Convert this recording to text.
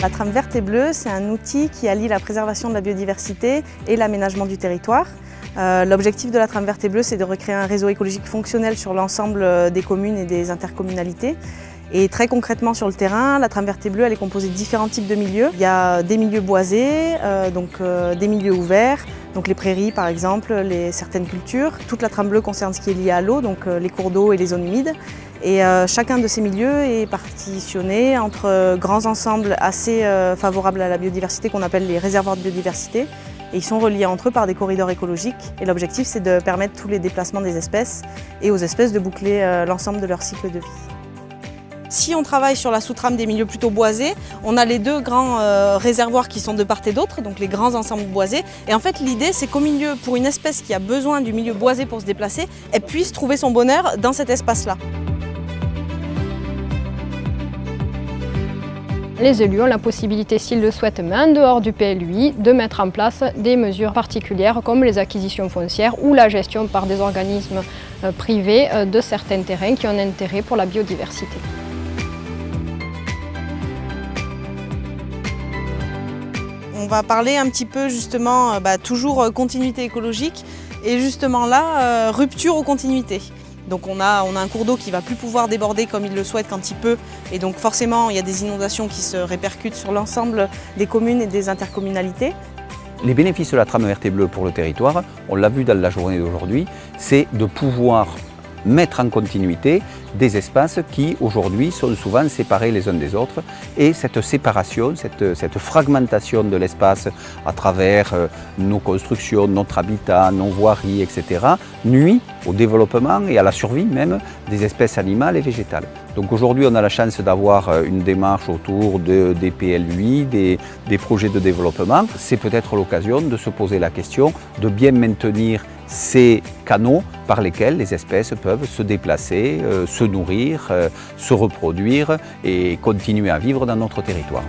La trame verte et bleue, c'est un outil qui allie la préservation de la biodiversité et l'aménagement du territoire. L'objectif de la trame verte et bleue, c'est de recréer un réseau écologique fonctionnel sur l'ensemble des communes et des intercommunalités. Et très concrètement sur le terrain, la trame verte et bleue elle est composée de différents types de milieux. Il y a des milieux boisés, des milieux ouverts, donc les prairies par exemple, certaines cultures. Toute la trame bleue concerne ce qui est lié à l'eau, donc les cours d'eau et les zones humides. Et chacun de ces milieux est partitionné entre grands ensembles assez favorables à la biodiversité qu'on appelle les réservoirs de biodiversité. Et ils sont reliés entre eux par des corridors écologiques. Et l'objectif c'est de permettre tous les déplacements des espèces et aux espèces de boucler l'ensemble de leur cycle de vie. Si on travaille sur la sous-trame des milieux plutôt boisés, on a les deux grands réservoirs qui sont de part et d'autre, donc les grands ensembles boisés. Et en fait, l'idée, c'est qu'au milieu, pour une espèce qui a besoin du milieu boisé pour se déplacer, elle puisse trouver son bonheur dans cet espace-là. Les élus ont la possibilité, s'ils le souhaitent, mais en dehors du PLUI, de mettre en place des mesures particulières comme les acquisitions foncières ou la gestion par des organismes privés de certains terrains qui ont un intérêt pour la biodiversité. On va parler un petit peu justement, toujours continuité écologique et justement là, rupture aux continuités. Donc on a un cours d'eau qui ne va plus pouvoir déborder comme il le souhaite quand il peut et donc forcément il y a des inondations qui se répercutent sur l'ensemble des communes et des intercommunalités. Les bénéfices de la trame verte et bleue pour le territoire, on l'a vu dans la journée d'aujourd'hui, c'est de pouvoir mettre en continuité des espaces qui aujourd'hui sont souvent séparés les uns des autres et cette séparation, cette fragmentation de l'espace à travers nos constructions, notre habitat, nos voiries, etc. nuit au développement et à la survie même des espèces animales et végétales. Donc aujourd'hui on a la chance d'avoir une démarche autour des PLUI, des projets de développement. C'est peut-être l'occasion de se poser la question de bien maintenir ces canaux par lesquels les espèces peuvent se déplacer, se nourrir, se reproduire et continuer à vivre dans notre territoire.